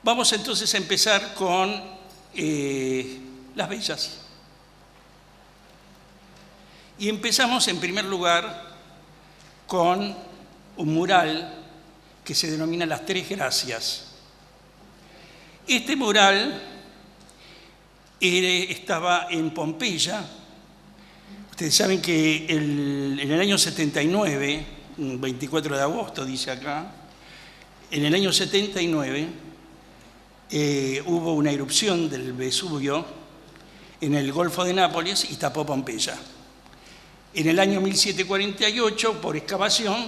Vamos entonces a empezar con las bellas. Y empezamos en primer lugar con un mural que se denomina Las Tres Gracias. Este mural estaba en Pompeya. Ustedes saben que en el año 79, 24 de agosto dice acá, en el año 79 hubo una erupción del Vesubio en el Golfo de Nápoles y tapó Pompeya. En el año 1748, por excavación,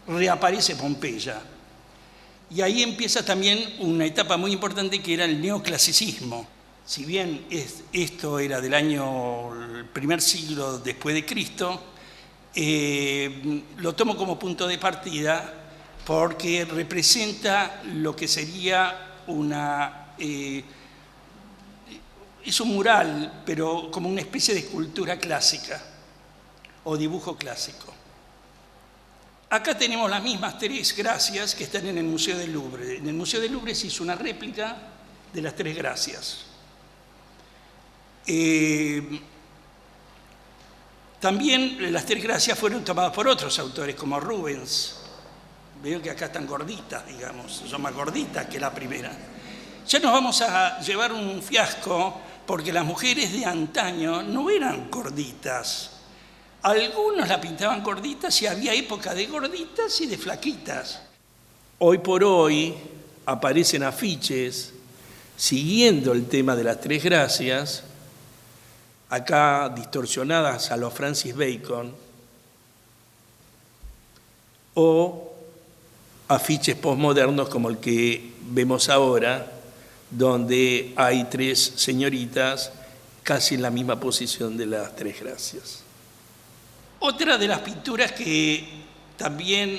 reaparece Pompeya. Y ahí empieza también una etapa muy importante que era el neoclasicismo. Si bien esto era del el primer siglo después de Cristo, lo tomo como punto de partida porque representa lo que sería es un mural, pero como una especie de escultura clásica o dibujo clásico. Acá tenemos las mismas Tres Gracias que están en el Museo del Louvre. En el Museo del Louvre se hizo una réplica de las Tres Gracias. También las Tres Gracias fueron tomadas por otros autores, como Rubens. Veo que acá están gorditas, digamos, son más gorditas que la primera. Ya nos vamos a llevar un fiasco porque las mujeres de antaño no eran gorditas. Algunos la pintaban gorditas y había época de gorditas y de flaquitas. Hoy por hoy aparecen afiches siguiendo el tema de las Tres Gracias, acá distorsionadas a los Francis Bacon, o afiches postmodernos como el que vemos ahora, donde hay tres señoritas casi en la misma posición de las Tres Gracias. Otra de las pinturas que también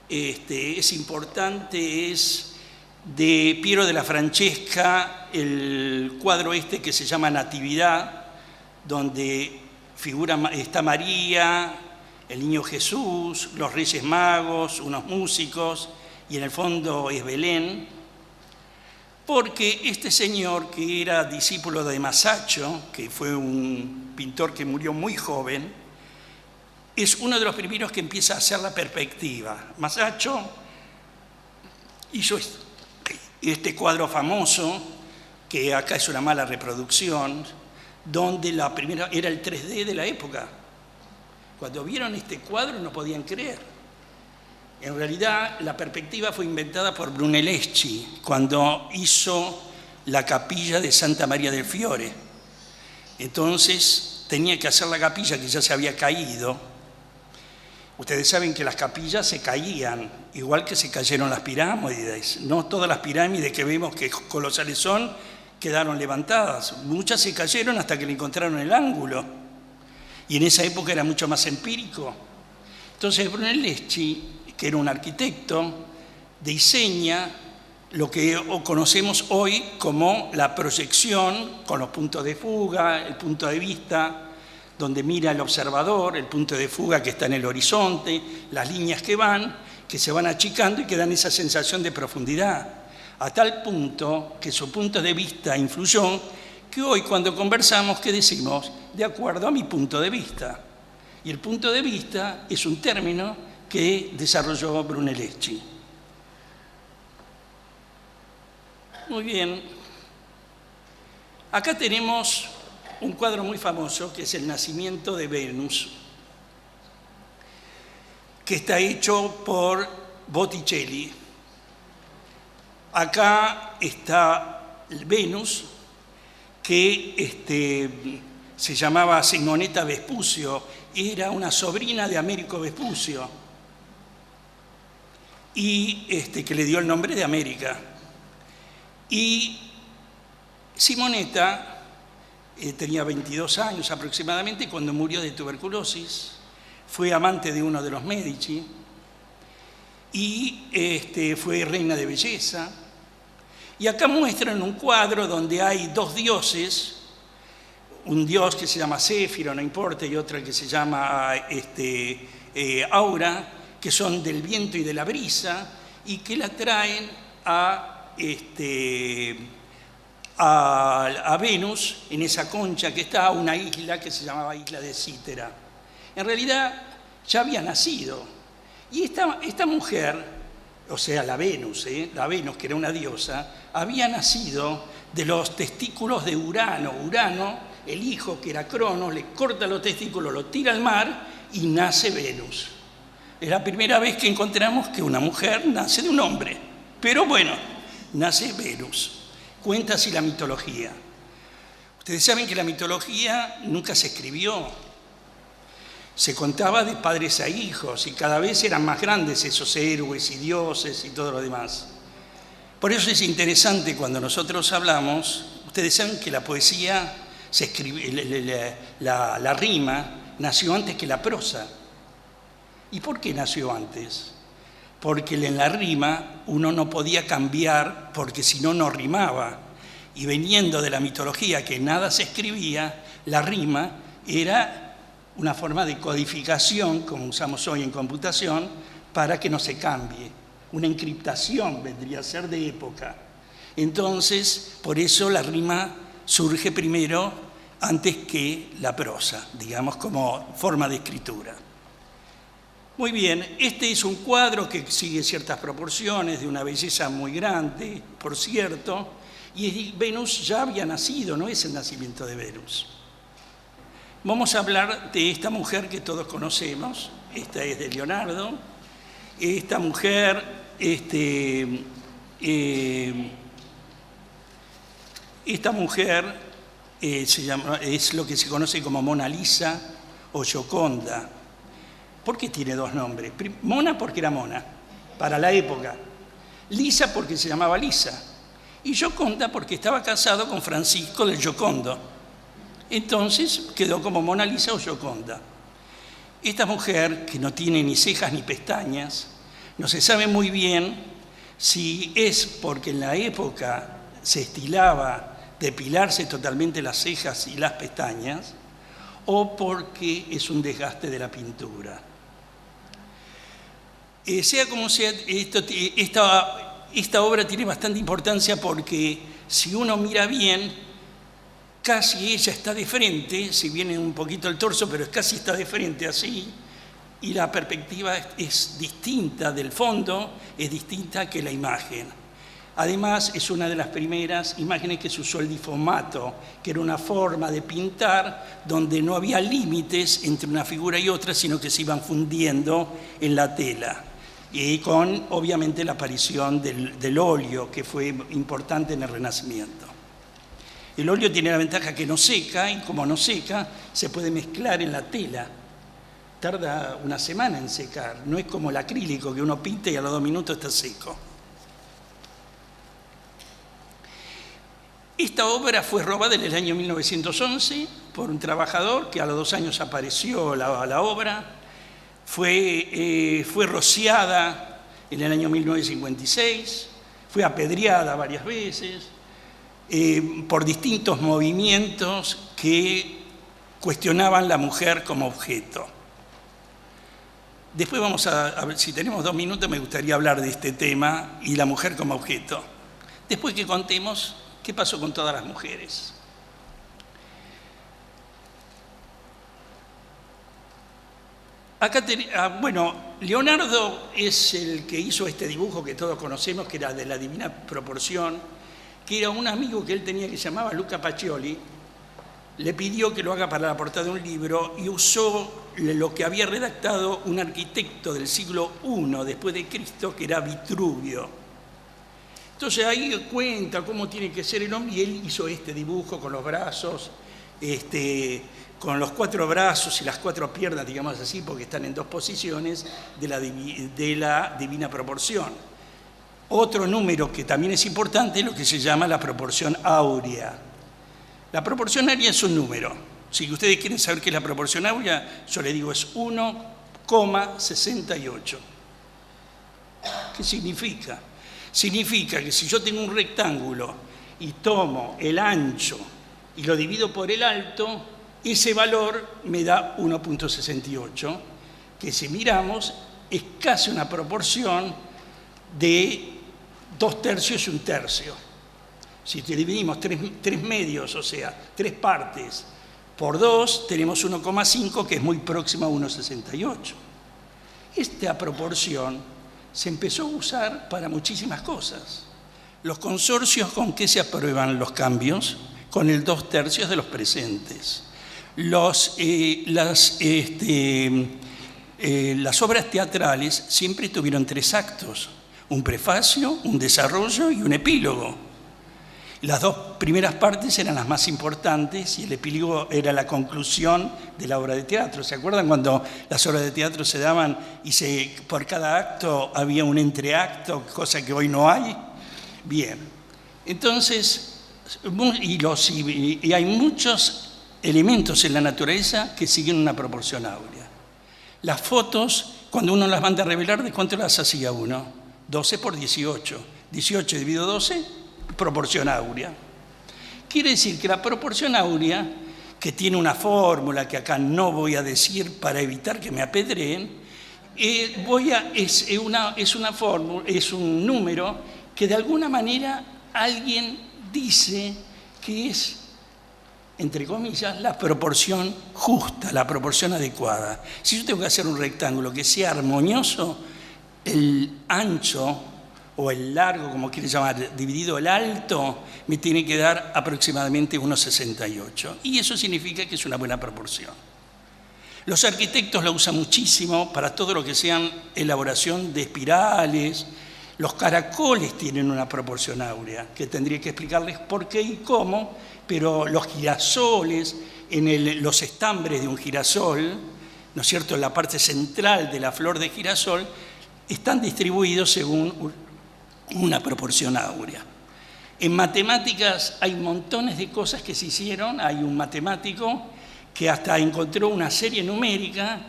es importante es de Piero della Francesca, el cuadro que se llama Natividad, donde está María, el niño Jesús, los Reyes Magos, unos músicos, y en el fondo es Belén, porque este señor, que era discípulo de Masaccio, que fue un pintor que murió muy joven, es uno de los primeros que empieza a hacer la perspectiva. Masaccio hizo este cuadro famoso, que acá es una mala reproducción, donde la primera era el 3D de la época. Cuando vieron este cuadro no podían creer. En realidad, la perspectiva fue inventada por Brunelleschi cuando hizo la capilla de Santa María del Fiore. Entonces, tenía que hacer la capilla que ya se había caído. Ustedes saben que las capillas se caían, igual que se cayeron las pirámides. No todas las pirámides que vemos que colosales son, quedaron levantadas. Muchas se cayeron hasta que le encontraron el ángulo. Y en esa época era mucho más empírico. Entonces Brunelleschi, que era un arquitecto, diseña lo que conocemos hoy como la proyección, con los puntos de fuga, el punto de vista, donde mira el observador, el punto de fuga que está en el horizonte, las líneas que se van achicando y que dan esa sensación de profundidad, a tal punto que su punto de vista influyó, que hoy cuando conversamos, ¿qué decimos? De acuerdo a mi punto de vista. Y el punto de vista es un término que desarrolló Brunelleschi. Muy bien. Acá tenemos un cuadro muy famoso que es El Nacimiento de Venus, que está hecho por Botticelli. Acá está Venus, que se llamaba Simonetta Vespucio, era una sobrina de Américo Vespucio, y que le dio el nombre de América. Y Simonetta tenía 22 años aproximadamente cuando murió de tuberculosis, fue amante de uno de los Medici y fue reina de belleza. Y acá muestran un cuadro donde hay dos dioses, un dios que se llama Céfiro, no importa, y otro que se llama Aura, que son del viento y de la brisa y que la traen a a Venus, en esa concha que está, a una isla que se llamaba Isla de Cítera. En realidad ya había nacido. Y esta mujer, o sea, la Venus, que era una diosa, había nacido de los testículos de Urano. Urano, el hijo que era Cronos, le corta los testículos, lo tira al mar y nace Venus. Es la primera vez que encontramos que una mujer nace de un hombre. Pero bueno, nace Venus. Cuenta así la mitología. Ustedes saben que la mitología nunca se escribió. Se contaba de padres a hijos y cada vez eran más grandes esos héroes y dioses y todo lo demás. Por eso es interesante cuando nosotros hablamos, ustedes saben que la poesía se escribe, la rima nació antes que la prosa. ¿Y por qué nació antes? Porque en la rima uno no podía cambiar porque si no, no rimaba. Y veniendo de la mitología que nada se escribía, la rima era una forma de codificación, como usamos hoy en computación, para que no se cambie. Una encriptación vendría a ser de época. Entonces, por eso la rima surge primero antes que la prosa, digamos, como forma de escritura. Muy bien, este es un cuadro que sigue ciertas proporciones, de una belleza muy grande, por cierto, y Venus ya había nacido, no es el nacimiento de Venus. Vamos a hablar de esta mujer que todos conocemos, esta es de Leonardo. Esta mujer es lo que se conoce como Mona Lisa o Gioconda. ¿Por qué tiene dos nombres? Mona porque era mona, para la época. Lisa porque se llamaba Lisa. Y Gioconda porque estaba casado con Francisco del Giocondo. Entonces quedó como Mona Lisa o Gioconda. Esta mujer, que no tiene ni cejas ni pestañas, no se sabe muy bien si es porque en la época se estilaba depilarse totalmente las cejas y las pestañas o porque es un desgaste de la pintura. Sea como sea, esta obra tiene bastante importancia porque si uno mira bien, casi ella está de frente, si viene un poquito el torso, pero casi está de frente así, y la perspectiva es distinta del fondo, es distinta que la imagen. Además, es una de las primeras imágenes que se usó el difumato, que era una forma de pintar donde no había límites entre una figura y otra, sino que se iban fundiendo en la tela. Y con, obviamente, la aparición del óleo, que fue importante en el Renacimiento. El óleo tiene la ventaja que no seca, y como no seca, se puede mezclar en la tela. Tarda una semana en secar, no es como el acrílico que uno pinta y a los 2 minutos está seco. Esta obra fue robada en el año 1911 por un trabajador que a los 2 años apareció la obra. Fue rociada en el año 1956, fue apedreada varias veces por distintos movimientos que cuestionaban la mujer como objeto. Después vamos a ver, si tenemos 2 minutos, me gustaría hablar de este tema y la mujer como objeto. Después que contemos qué pasó con todas las mujeres. Acá Leonardo es el que hizo este dibujo que todos conocemos, que era de la Divina Proporción, que era un amigo que él tenía que se llamaba Luca Pacioli. Le pidió que lo haga para la portada de un libro y usó lo que había redactado un arquitecto del siglo I después de Cristo, que era Vitruvio. Entonces ahí cuenta cómo tiene que ser el hombre y él hizo este dibujo con los brazos, con los 4 brazos y las 4 piernas, digamos así, porque están en 2 posiciones de la Divina Proporción. Otro número que también es importante es lo que se llama la proporción áurea. La proporción áurea es un número. Si ustedes quieren saber qué es la proporción áurea, yo les digo es 1,68. ¿Qué significa? Significa que si yo tengo un rectángulo y tomo el ancho y lo divido por el alto, ese valor me da 1,68, que si miramos es casi una proporción de 2/3 y 1/3. Si dividimos 3 medios, o sea, 3 partes, por 2, tenemos 1,5, que es muy próximo a 1,68. Esta proporción se empezó a usar para muchísimas cosas. Los consorcios, ¿con qué se aprueban los cambios? Con el 2/3 de los presentes. Las obras teatrales siempre tuvieron 3 actos: un prefacio, un desarrollo y un epílogo. Las 2 primeras partes eran las más importantes y el epílogo era la conclusión de la obra de teatro. ¿Se acuerdan cuando las obras de teatro se daban y por cada acto había un entreacto, cosa que hoy no hay? Bien, entonces, y hay muchos elementos en la naturaleza que siguen una proporción áurea. Las fotos, cuando uno las manda a revelar, ¿de cuánto las hacía uno? 12 por 18. 18 dividido 12, proporción áurea. Quiere decir que la proporción áurea, que tiene una fórmula que acá no voy a decir para evitar que me apedreen, es un número que de alguna manera alguien dice que es, entre comillas, la proporción justa, la proporción adecuada. Si yo tengo que hacer un rectángulo que sea armonioso, el ancho o el largo, como quiere llamar, dividido el alto, me tiene que dar aproximadamente 1,68. Y eso significa que es una buena proporción. Los arquitectos la usan muchísimo para todo lo que sean elaboración de espirales. Los caracoles tienen una proporción áurea, que tendría que explicarles por qué y cómo, pero los girasoles, los estambres de un girasol, ¿no es cierto?, en la parte central de la flor de girasol, están distribuidos según una proporción áurea. En matemáticas hay montones de cosas que se hicieron. Hay un matemático que hasta encontró una serie numérica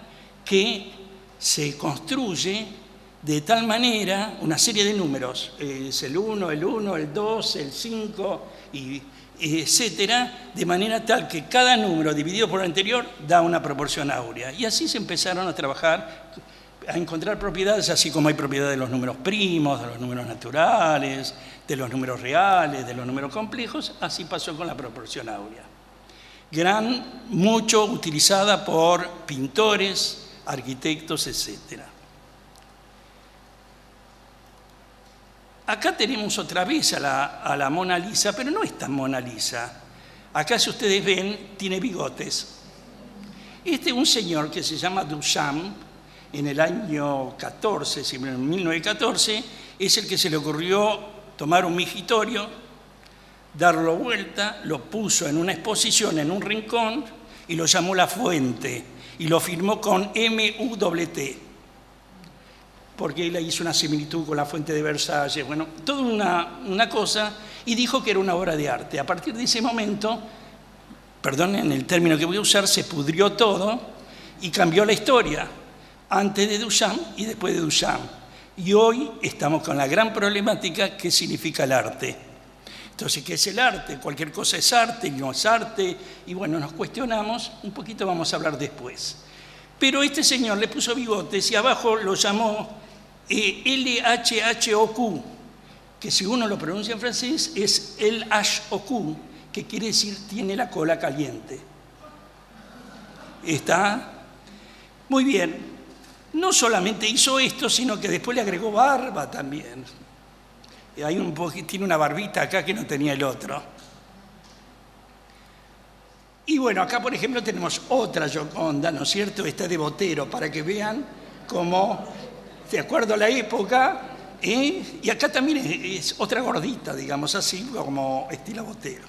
que se construye de tal manera, una serie de números, es el 1, el 2, el 5, etcétera, de manera tal que cada número dividido por el anterior da una proporción áurea. Y así se empezaron a trabajar, a encontrar propiedades, así como hay propiedades de los números primos, de los números naturales, de los números reales, de los números complejos. Así pasó con la proporción áurea. Mucho utilizada por pintores, arquitectos, etc. Acá tenemos otra vez a la Mona Lisa, pero no es tan Mona Lisa. Acá, si ustedes ven, tiene bigotes. Este es un señor que se llama Duchamp. En el año 14, en 1914, es el que se le ocurrió tomar un migitorio, darlo vuelta, lo puso en una exposición en un rincón y lo llamó La Fuente y lo firmó con MUT, porque él hizo una similitud con la Fuente de Versalles, bueno, toda una cosa, y dijo que era una obra de arte. A partir de ese momento, perdonen el término que voy a usar, se pudrió todo y cambió la historia. Antes de Duchamp y después de Duchamp. Y hoy estamos con la gran problemática: ¿qué significa el arte? Entonces, ¿qué es el arte? Cualquier cosa es arte, no es arte. Y bueno, nos cuestionamos, un poquito vamos a hablar después. Pero este señor le puso bigotes y abajo lo llamó LHHOQ, que si uno lo pronuncia en francés es el HOQ, que quiere decir tiene la cola caliente. ¿Está? Muy bien. No solamente hizo esto, sino que después le agregó barba también. Tiene una barbita acá que no tenía el otro. Y bueno, acá por ejemplo tenemos otra Gioconda, ¿no es cierto? Esta de Botero, para que vean cómo, de acuerdo a la época, y acá también es otra gordita, digamos así, como estilo Botero.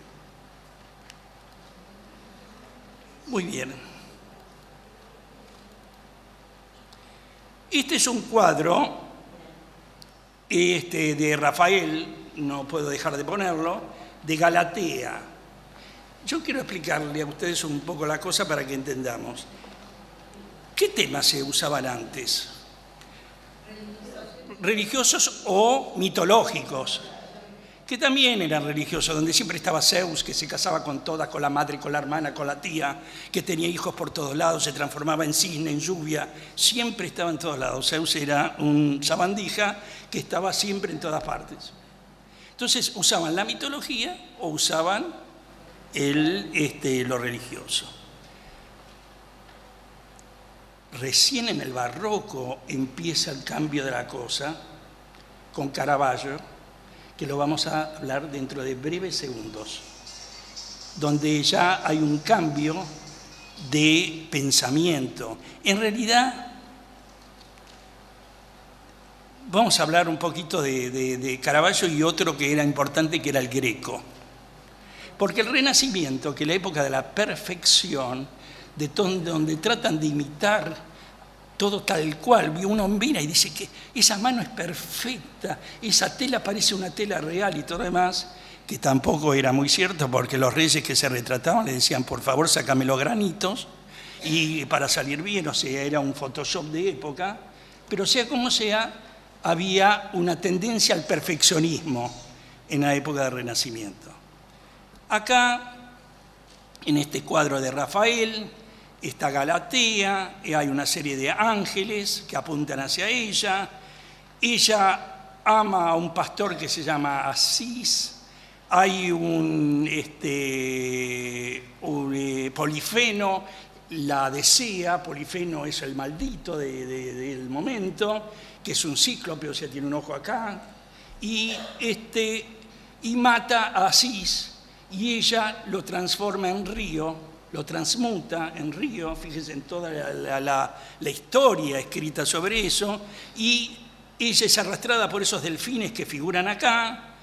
Muy bien. Este es un cuadro de Rafael, no puedo dejar de ponerlo, de Galatea. Yo quiero explicarle a ustedes un poco la cosa para que entendamos. ¿Qué temas se usaban antes? Religiosos o mitológicos, que también eran religiosos, donde siempre estaba Zeus, que se casaba con todas, con la madre, con la hermana, con la tía, que tenía hijos por todos lados, se transformaba en cisne, en lluvia, siempre estaba en todos lados. Zeus era un sabandija que estaba siempre en todas partes. Entonces usaban la mitología o usaban lo religioso. Recién en el barroco empieza el cambio de la cosa, con Caravaggio, que lo vamos a hablar dentro de breves segundos, donde ya hay un cambio de pensamiento. En realidad, vamos a hablar un poquito de Caravaggio y otro que era importante, que era el Greco. Porque el Renacimiento, que es la época de la perfección, donde tratan de imitar todo tal cual, uno mira y dice que esa mano es perfecta, esa tela parece una tela real y todo lo demás, que tampoco era muy cierto, porque los reyes que se retrataban le decían, por favor, sácame los granitos, y para salir bien, o sea, era un Photoshop de época, pero sea como sea, había una tendencia al perfeccionismo en la época del Renacimiento. Acá, en este cuadro de Rafael, está Galatea, hay una serie de ángeles que apuntan hacia ella. Ella ama a un pastor que se llama Asís. Hay un Polifeno, la desea. Polifeno es el maldito del momento, que es un cíclope, o sea, tiene un ojo acá. Y mata a Asís, y ella lo transforma en río, lo transmuta en río, fíjense en toda la historia escrita sobre eso, y ella es arrastrada por esos delfines que figuran acá,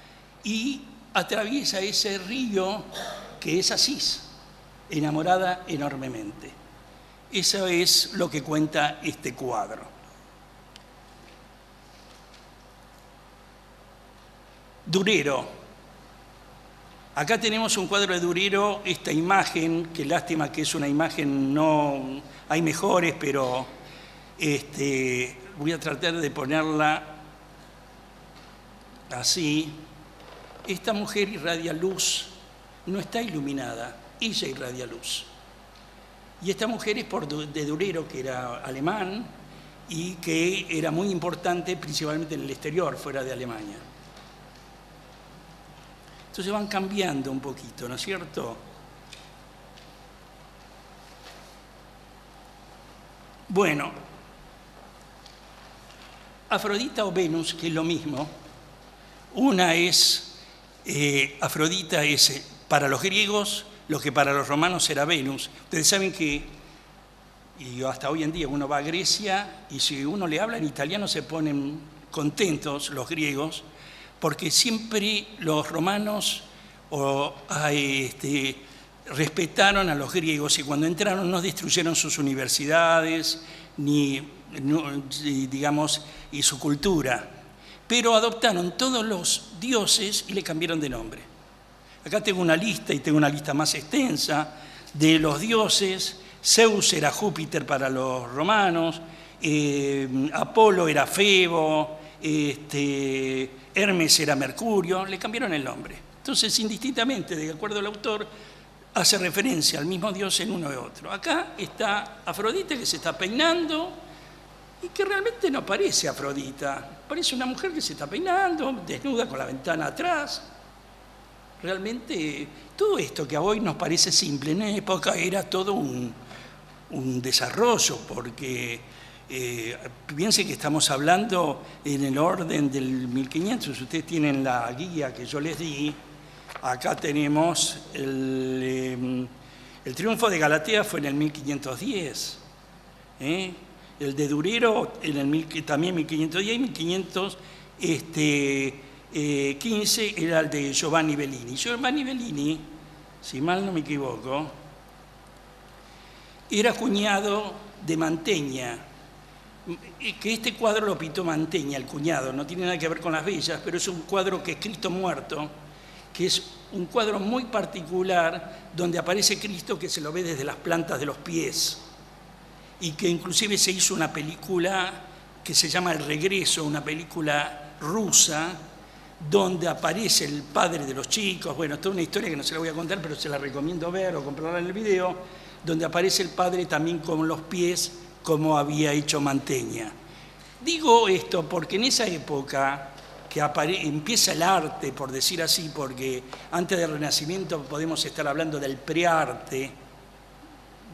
y atraviesa ese río que es Asís, enamorada enormemente. Eso es lo que cuenta este cuadro. Durero. Acá tenemos un cuadro de Durero, esta imagen, que lástima que es una imagen, no hay mejores, pero voy a tratar de ponerla así. Esta mujer irradia luz, no está iluminada, ella irradia luz. Y esta mujer es de Durero, que era alemán y que era muy importante principalmente en el exterior, fuera de Alemania. Entonces van cambiando un poquito, ¿no es cierto? Bueno, Afrodita o Venus, que es lo mismo. Una es, Afrodita es para los griegos lo que para los romanos era Venus. Ustedes saben que, y hasta hoy en día uno va a Grecia y si uno le habla en italiano se ponen contentos los griegos, porque siempre los romanos respetaron a los griegos y cuando entraron no destruyeron sus universidades y su cultura, pero adoptaron todos los dioses y le cambiaron de nombre. Acá tengo una lista y tengo una lista más extensa de los dioses. Zeus era Júpiter para los romanos, Apolo era Febo, Hermes era Mercurio, le cambiaron el nombre. Entonces, indistintamente, de acuerdo al autor, hace referencia al mismo dios en uno y otro. Acá está Afrodita, que se está peinando y que realmente no parece Afrodita. Parece una mujer que se está peinando, desnuda con la ventana atrás. Realmente, todo esto que a hoy nos parece simple, en la época era todo un desarrollo, porque piensen que estamos hablando en el orden del 1500. Ustedes tienen la guía que yo les di. Acá tenemos el triunfo de Galatea fue en el 1510. El de Durero también 1510 y 1515 era el de Giovanni Bellini. Giovanni Bellini, si mal no me equivoco, era cuñado de Mantegna, que este cuadro lo pintó Mantegna, el cuñado, no tiene nada que ver con las bellas, pero es un cuadro que es Cristo muerto, que es un cuadro muy particular donde aparece Cristo que se lo ve desde las plantas de los pies y que inclusive se hizo una película que se llama El Regreso, una película rusa donde aparece el padre de los chicos. Bueno, toda una historia que no se la voy a contar, pero se la recomiendo ver o comprarla en el video, donde aparece el padre también con los pies como había hecho Mantegna. Digo esto porque en esa época empieza el arte, por decir así, porque antes del Renacimiento podemos estar hablando del prearte,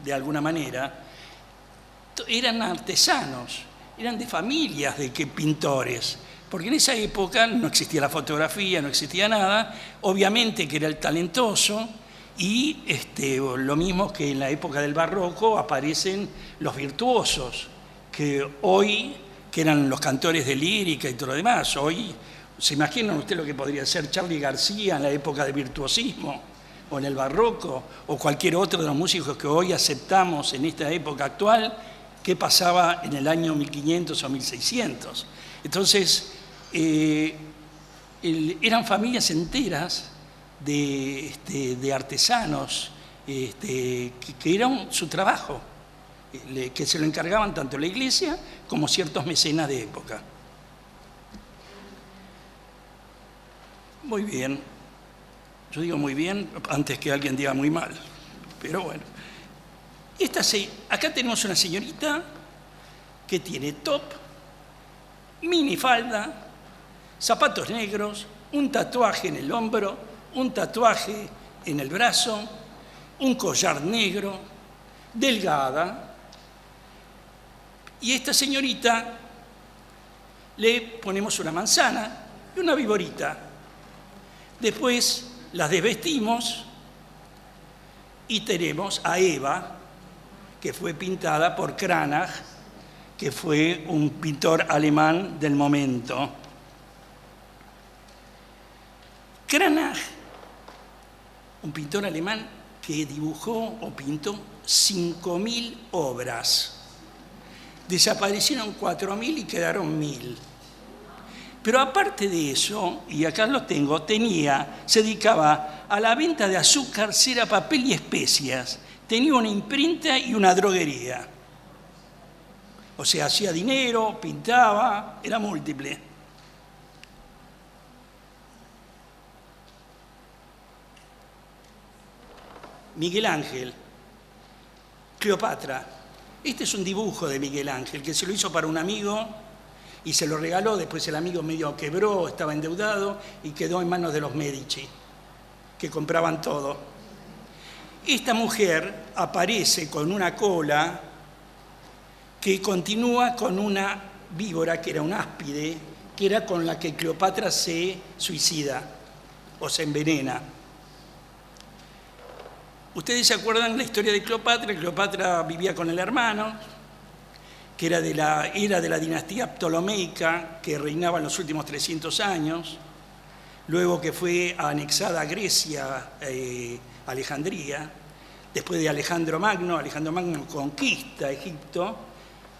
de alguna manera, eran artesanos, eran de familias de pintores, porque en esa época no existía la fotografía, no existía nada, obviamente que era el talentoso, y lo mismo que en la época del barroco aparecen los virtuosos, que hoy, que eran los cantores de lírica y todo lo demás, hoy, ¿se imaginan usted lo que podría ser Charly García en la época del virtuosismo, o en el barroco, o cualquier otro de los músicos que hoy aceptamos en esta época actual? ¿Qué pasaba en el año 1500 o 1600? Entonces, eran familias enteras de artesanos, que era su trabajo, que se lo encargaban tanto la iglesia como ciertos mecenas de época. Muy bien. Yo digo muy bien antes que alguien diga muy mal, pero bueno. Acá tenemos una señorita que tiene top, minifalda, zapatos negros, un tatuaje en el hombro, un tatuaje en el brazo, un collar negro, delgada. Y a esta señorita le ponemos una manzana y una viborita. Después las desvestimos y tenemos a Eva, que fue pintada por Cranach, que fue un pintor alemán del momento. Cranach, un pintor alemán que dibujó o pintó 5.000 obras. Desaparecieron 4.000 y quedaron 1.000. Pero aparte de eso, y acá lo tengo, se dedicaba a la venta de azúcar, cera, papel y especias. Tenía una imprenta y una droguería. O sea, hacía dinero, pintaba, era múltiple. Miguel Ángel, Cleopatra. Este es un dibujo de Miguel Ángel, que se lo hizo para un amigo y se lo regaló. Después el amigo medio quebró, estaba endeudado y quedó en manos de los Medici, que compraban todo. Esta mujer aparece con una cola que continúa con una víbora, que era un áspide, que era con la que Cleopatra se suicida o se envenena. ¿Ustedes se acuerdan la historia de Cleopatra? Cleopatra vivía con el hermano, que era de la dinastía ptolomeica, que reinaba en los últimos 300 años, luego que fue anexada a Grecia, Alejandría. Después de Alejandro Magno conquista Egipto,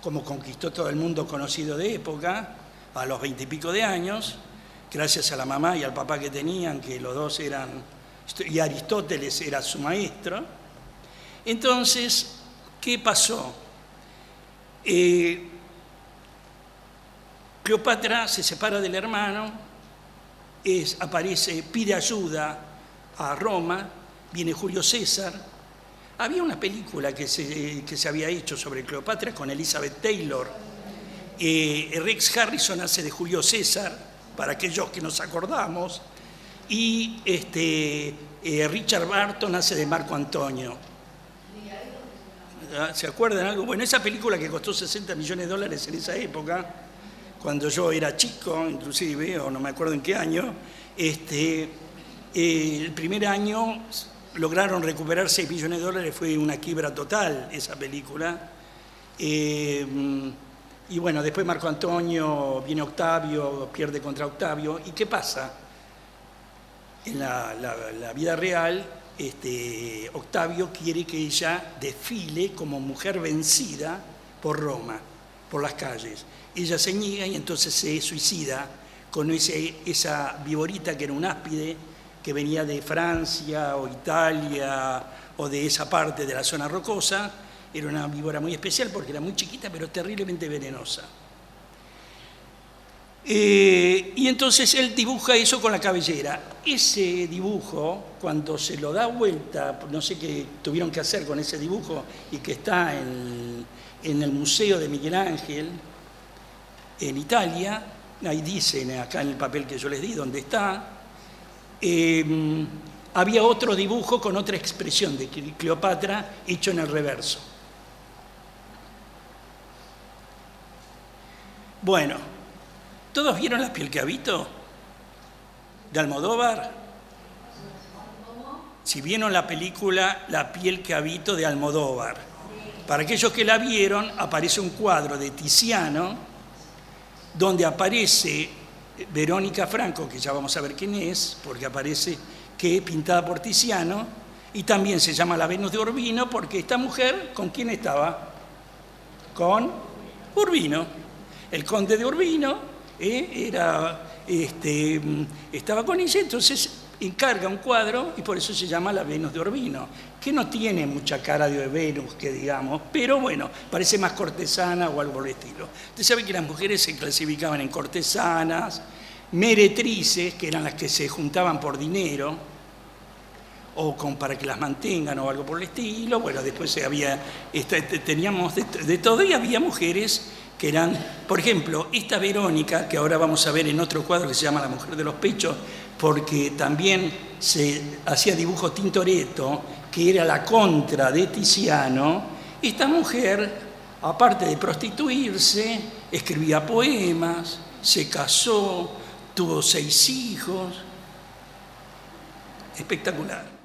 como conquistó todo el mundo conocido de época, a los 20 y pico de años, gracias a la mamá y al papá que tenían, que los dos eran, y Aristóteles era su maestro. Entonces, ¿qué pasó? Cleopatra se separa del hermano, pide ayuda a Roma, viene Julio César. Había una película que se había hecho sobre Cleopatra con Elizabeth Taylor. Rex Harrison hace de Julio César, para aquellos que nos acordamos, y Richard Burton hace de Marco Antonio. ¿Se acuerdan algo? Bueno, esa película que costó $60 millones en esa época, cuando yo era chico, inclusive, o no me acuerdo en qué año, el primer año lograron recuperar $6 millones, fue una quiebra total esa película. Y bueno, después Marco Antonio, viene Octavio, pierde contra Octavio. ¿Y qué pasa? En la vida real, Octavio quiere que ella desfile como mujer vencida por Roma, por las calles. Ella se niega y entonces se suicida con esa viborita que era un áspide, que venía de Francia o Italia o de esa parte de la zona rocosa. Era una víbora muy especial porque era muy chiquita pero terriblemente venenosa. Y entonces él dibuja eso con la cabellera. Ese dibujo, cuando se lo da vuelta, no sé qué tuvieron que hacer con ese dibujo y que está en el Museo de Miguel Ángel en Italia, ahí dicen acá en el papel que yo les di dónde está. Había otro dibujo con otra expresión de Cleopatra hecho en el reverso. Bueno, ¿todos vieron La piel que habito? ¿De Almodóvar? Si vieron la película La piel que habito de Almodóvar, para aquellos que la vieron, aparece un cuadro de Tiziano donde aparece Verónica Franco, que ya vamos a ver quién es, porque aparece que pintada por Tiziano, y también se llama La Venus de Urbino, porque esta mujer, ¿con quién estaba? Con Urbino. El conde de Urbino estaba con ella, entonces encarga un cuadro y por eso se llama La Venus de Urbino, que no tiene mucha cara de Venus, que digamos, pero bueno, parece más cortesana o algo por el estilo. Usted sabe que las mujeres se clasificaban en cortesanas, meretrices, que eran las que se juntaban por dinero, o para que las mantengan o algo por el estilo. Bueno, después teníamos de todo, y había mujeres que eran, por ejemplo, esta Verónica, que ahora vamos a ver en otro cuadro que se llama La mujer de los pechos, porque también se hacía dibujo Tintoretto, que era la contra de Tiziano. Esta mujer, aparte de prostituirse, escribía poemas, se casó, tuvo 6 hijos. Espectacular.